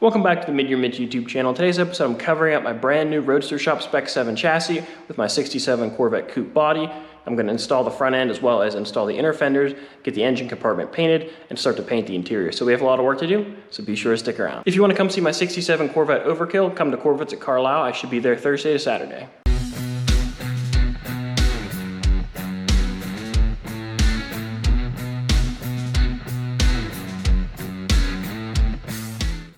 Welcome back to the Mid-Year YouTube channel. Today's episode, I'm covering up my brand new Roadster Shop Spec 7 chassis with my 67 Corvette coupe body. I'm going to install the front end as well as install the inner fenders, get the engine compartment painted, and start to paint the interior. So we have a lot of work to do, so be sure to stick around. If you want to come see my 67 Corvette Overkill, come to Corvettes at Carlisle. I should be there Thursday to Saturday.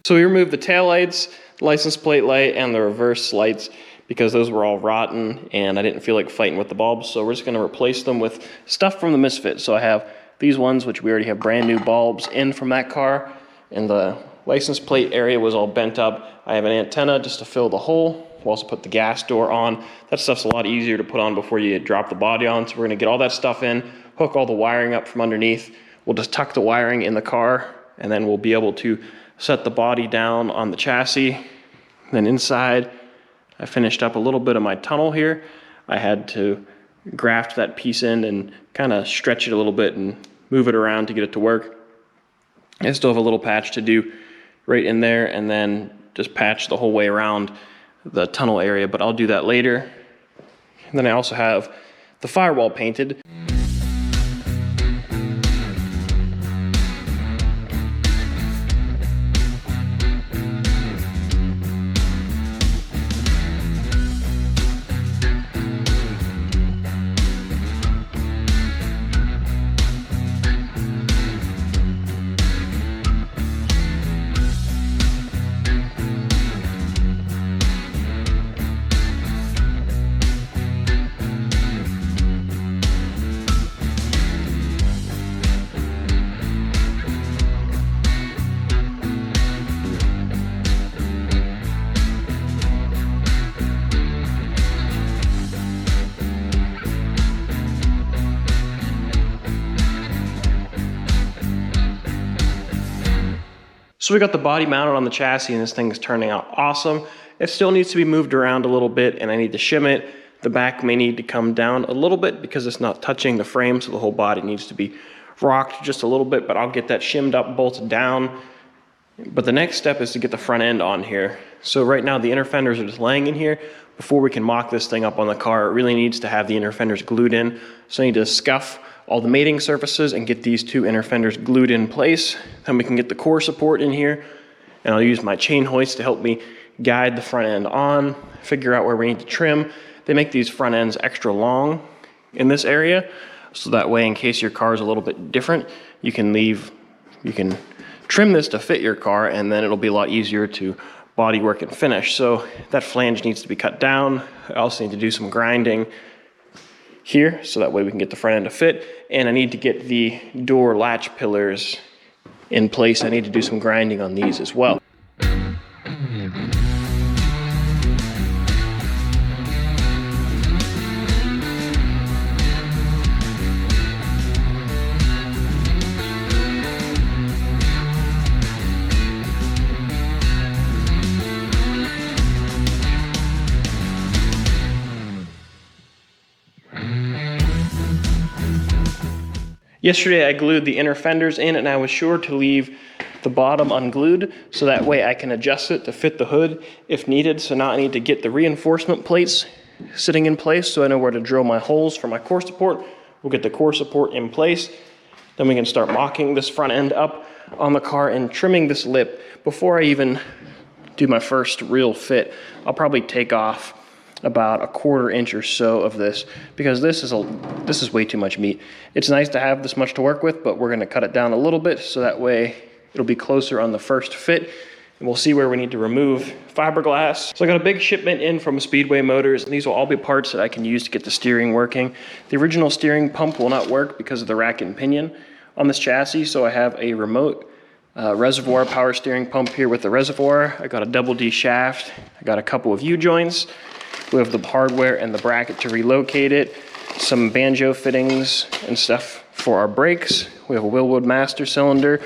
So we removed the tail lights, license plate light, and the reverse lights because those were all rotten and I didn't feel like fighting with the bulbs. So we're just going to replace them with stuff from the Misfit. So I have these ones, which we already have brand new bulbs in from that car, and the license plate area was all bent up. I have an antenna just to fill the hole. We'll also put the gas door on. That stuff's a lot easier to put on before you drop the body on. So we're going to get all that stuff in, hook all the wiring up from underneath. We'll just tuck the wiring in the car, and then we'll be able to set the body down on the chassis. Then inside, I finished up a little bit of my tunnel here. I had to graft that piece in and kind of stretch it a little bit and move it around to get it to work. I still have a little patch to do right in there, and then just patch the whole way around the tunnel area, but I'll do that later. And then I also have the firewall painted. So we got the body mounted on the chassis and this thing is turning out awesome. It still needs to be moved around a little bit and I need to shim it. The back may need to come down a little bit because it's not touching the frame, so the whole body needs to be rocked just a little bit, but I'll get that shimmed up, bolted down. But the next step is to get the front end on here. So right now the inner fenders are just laying in here. Before we can mock this thing up on the car, it really needs to have the inner fenders glued in. So I need to scuff all the mating surfaces and get these two inner fenders glued in place. Then we can get the core support in here, and I'll use my chain hoist to help me guide the front end on, figure out where we need to trim. They make these front ends extra long in this area, so that way in case your car is a little bit different, you can trim this to fit your car, and then it'll be a lot easier to bodywork and finish. So that flange needs to be cut down. I also need to do some grinding here, so that way we can get the front end to fit. And I need to get the door latch pillars in place. I need to do some grinding on these as well. Yesterday I glued the inner fenders in, and I was sure to leave the bottom unglued so that way I can adjust it to fit the hood if needed. So now I need to get the reinforcement plates sitting in place so I know where to drill my holes for my core support. We'll get the core support in place. Then we can start mocking this front end up on the car and trimming this lip. Before I even do my first real fit, I'll probably take off about 1/4 inch or so of this because this is way too much meat. It's nice to have this much to work with, but we're going to cut it down a little bit so that way it'll be closer on the first fit, and we'll see where we need to remove fiberglass. So I got a big shipment in from Speedway Motors, and these will all be parts that I can use to get the steering working. The original steering pump will not work because of the rack and pinion on this chassis, so I have a remote reservoir power steering pump here with the reservoir. I got a double D shaft. I got a couple of U-joints. We have the hardware and the bracket to relocate it, some banjo fittings and stuff for our brakes. We have a Willwood master cylinder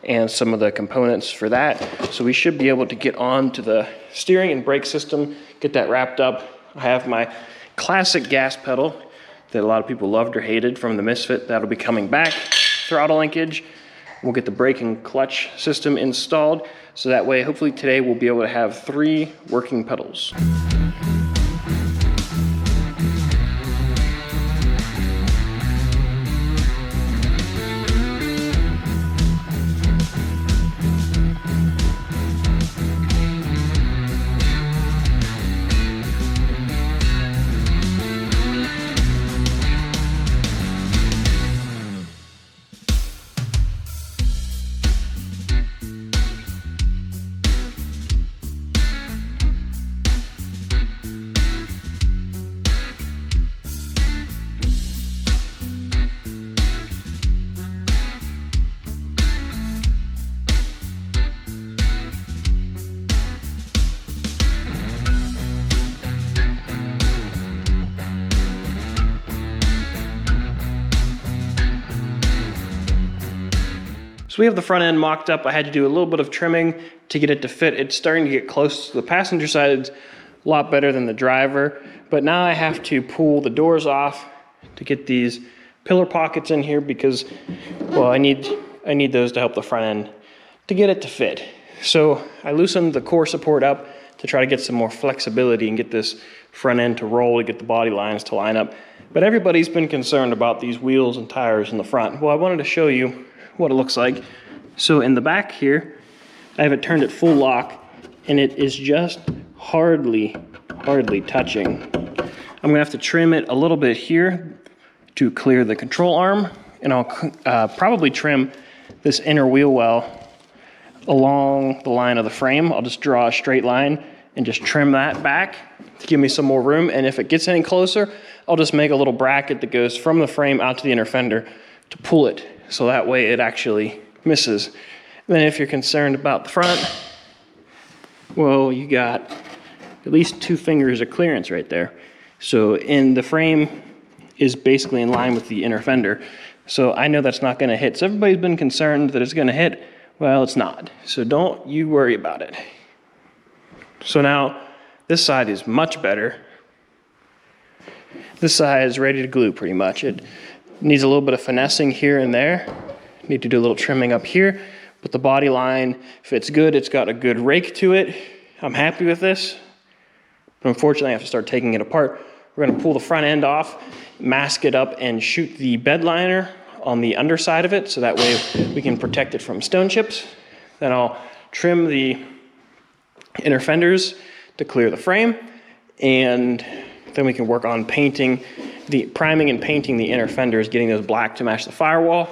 and some of the components for that. So we should be able to get on to the steering and brake system, get that wrapped up. I have my classic gas pedal that a lot of people loved or hated from the Misfit. That'll be coming back. Throttle linkage. We'll get the brake and clutch system installed, so that way hopefully today we'll be able to have 3 working pedals. So we have the front end mocked up. I had to do a little bit of trimming to get it to fit. It's starting to get close. The passenger side is a lot better than the driver, but now I have to pull the doors off to get these pillar pockets in here because, well, I need those to help the front end to get it to fit. So I loosened the core support up to try to get some more flexibility and get this front end to roll, to get the body lines to line up. But everybody's been concerned about these wheels and tires in the front. Well, I wanted to show you what it looks like. So in the back here, I have it turned at full lock, and it is just hardly touching. I'm gonna have to trim it a little bit here to clear the control arm, and I'll probably trim this inner wheel well along the line of the frame. I'll just draw a straight line and just trim that back to give me some more room, and if it gets any closer, I'll just make a little bracket that goes from the frame out to the inner fender to pull it, so that way it actually misses. And then if you're concerned about the front, well, you got at least 2 fingers of clearance right there. So the frame is basically in line with the inner fender. So I know that's not gonna hit. So everybody's been concerned that it's gonna hit. Well, it's not. So don't you worry about it. So now this side is much better. This side is ready to glue pretty much. It needs a little bit of finessing here and there. Need to do a little trimming up here, but the body line fits good. It's got a good rake to it. I'm happy with this, but unfortunately I have to start taking it apart. We're gonna pull the front end off, mask it up, and shoot the bed liner on the underside of it, so that way we can protect it from stone chips. Then I'll trim the inner fenders to clear the frame, and then we can work on painting, priming and painting the inner fenders, getting those black to match the firewall.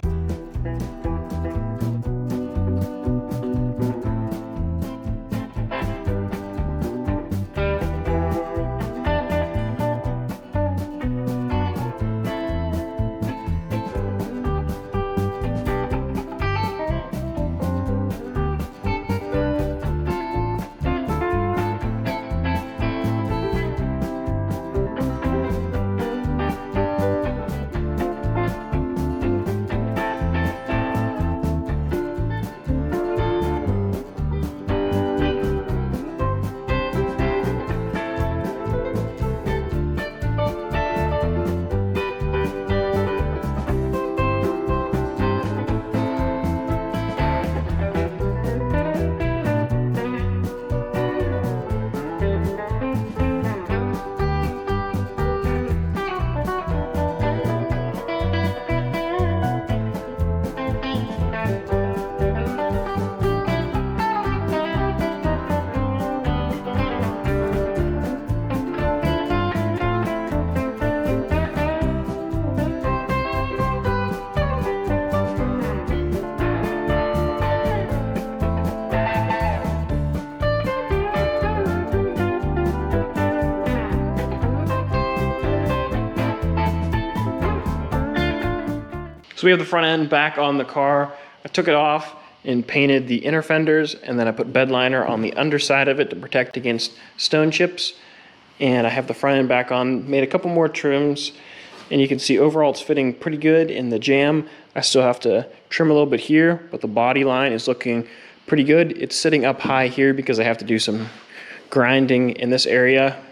So we have the front end back on the car. I took it off and painted the inner fenders, and then I put bed liner on the underside of it to protect against stone chips. And I have the front end back on, made a couple more trims, and you can see overall it's fitting pretty good in the jam. I still have to trim a little bit here, but the body line is looking pretty good. It's sitting up high here because I have to do some grinding in this area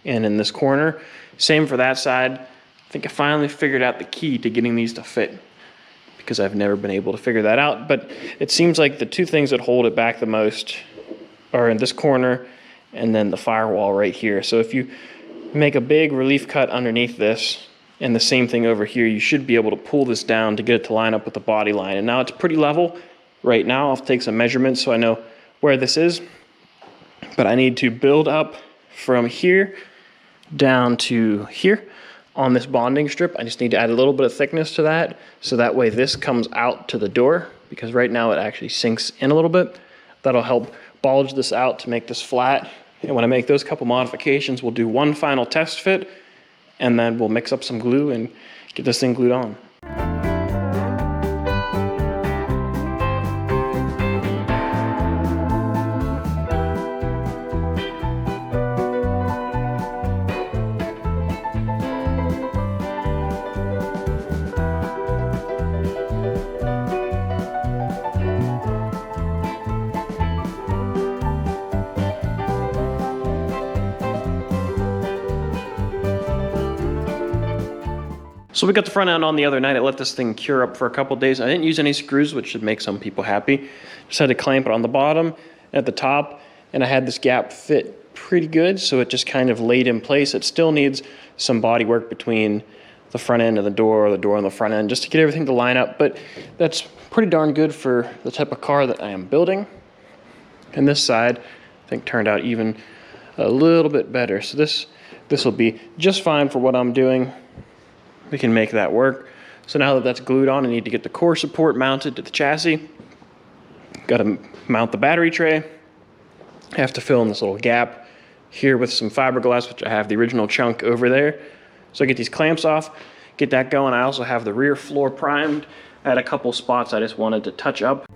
and in this corner. Same for that side. I think I finally figured out the key to getting these to fit, because I've never been able to figure that out. But it seems like the two things that hold it back the most are in this corner and then the firewall right here. So if you make a big relief cut underneath this and the same thing over here, you should be able to pull this down to get it to line up with the body line. And now it's pretty level right now. I'll take some measurements so I know where this is. But I need to build up from here down to here on this bonding strip. I just need to add a little bit of thickness to that, so that way this comes out to the door, because right now it actually sinks in a little bit. That'll help bulge this out to make this flat. And when I make those couple modifications, we'll do one final test fit, and then we'll mix up some glue and get this thing glued on. So we got the front end on the other night. I let this thing cure up for a couple days. I didn't use any screws, which should make some people happy. Just had to clamp it on the bottom, at the top, and I had this gap fit pretty good, so it just kind of laid in place. It still needs some body work between the front end of the door and the front end, just to get everything to line up, but that's pretty darn good for the type of car that I am building. And this side, I think, turned out even a little bit better. So this will be just fine for what I'm doing. We can make that work. So now that that's glued on, I need to get the core support mounted to the chassis. Got to mount the battery tray. I have to fill in this little gap here with some fiberglass, which I have the original chunk over there. So I get these clamps off, get that going. I also have the rear floor primed. I had a couple spots I just wanted to touch up.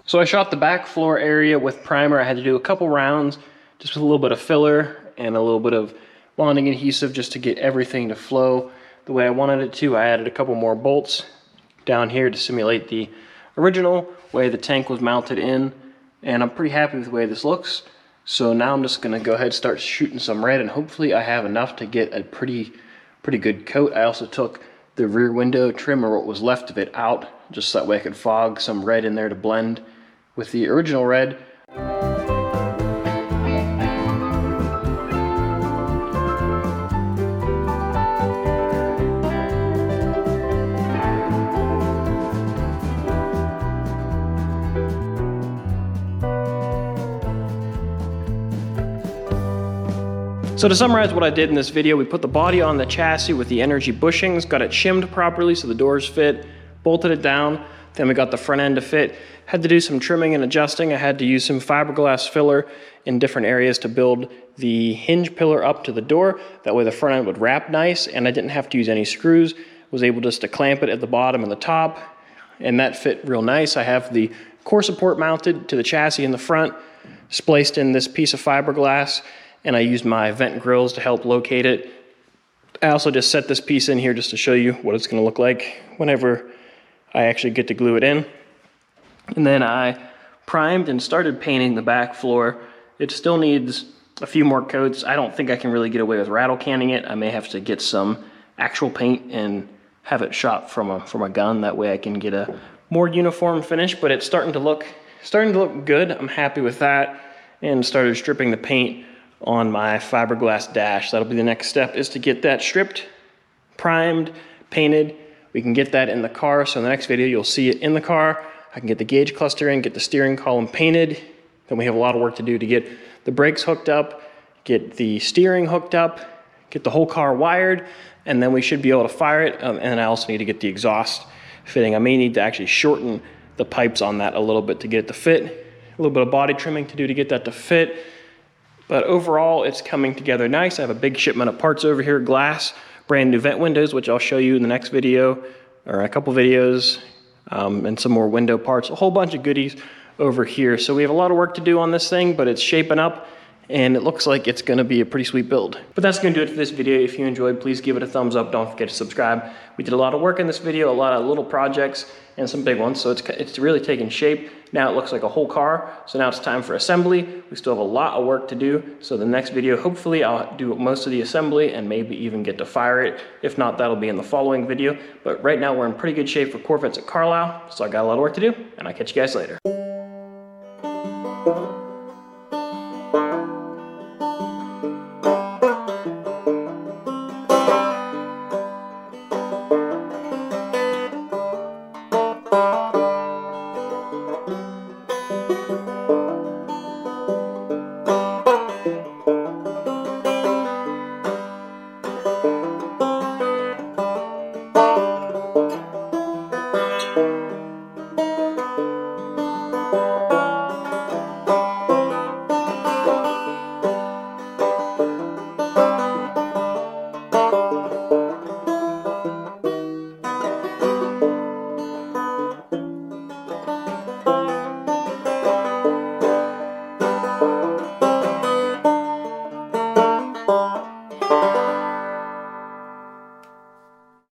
So I shot the back floor area with primer. I had to do a couple rounds just with a little bit of filler and a little bit of bonding adhesive just to get everything to flow the way I wanted it to. I added a couple more bolts down here to simulate the original way the tank was mounted in, and I'm pretty happy with the way this looks. So now I'm just gonna go ahead and start shooting some red, and hopefully I have enough to get a pretty good coat. I also took the rear window trim, or what was left of it, out, just so that way I could fog some red in there to blend with the original red. So to summarize what I did in this video, we put the body on the chassis with the energy bushings, got it shimmed properly so the doors fit, bolted it down, then we got the front end to fit. Had to do some trimming and adjusting. I had to use some fiberglass filler in different areas to build the hinge pillar up to the door. That way the front end would wrap nice, and I didn't have to use any screws. Was able just to clamp it at the bottom and the top, and that fit real nice. I have the core support mounted to the chassis in the front, spliced in this piece of fiberglass, and I used my vent grills to help locate it. I also just set this piece in here just to show you what it's gonna look like whenever I actually get to glue it in. And then I primed and started painting the back floor. It still needs a few more coats. I don't think I can really get away with rattle canning it. I may have to get some actual paint and have it shot from a gun. That way I can get a more uniform finish, but it's starting to look good. I'm happy with that, and started stripping the paint on my fiberglass dash. That'll be the next step, is to get that stripped, primed, painted. We can get that in the car, so in the next video you'll see it in the car. I can get the gauge cluster in, get the steering column painted. Then we have a lot of work to do to get the brakes hooked up, get the steering hooked up, get the whole car wired, and then we should be able to fire it. And I also need to get the exhaust fitting. I may need to actually shorten the pipes on that a little bit to get it to fit. A little bit of body trimming to do to get that to fit. But overall, it's coming together nice. I have a big shipment of parts over here, glass, brand new vent windows, which I'll show you in the next video, or a couple videos, and some more window parts, a whole bunch of goodies over here. So we have a lot of work to do on this thing, but it's shaping up, and it looks like it's gonna be a pretty sweet build. But that's gonna do it for this video. If you enjoyed, please give it a thumbs up. Don't forget to subscribe. We did a lot of work in this video, a lot of little projects and some big ones, so it's really taking shape. Now it looks like a whole car, so now it's time for assembly. We still have a lot of work to do, so the next video, hopefully I'll do most of the assembly and maybe even get to fire it. If not, that'll be in the following video. But right now we're in pretty good shape for Corvettes at Carlisle, so I got a lot of work to do, and I'll catch you guys later.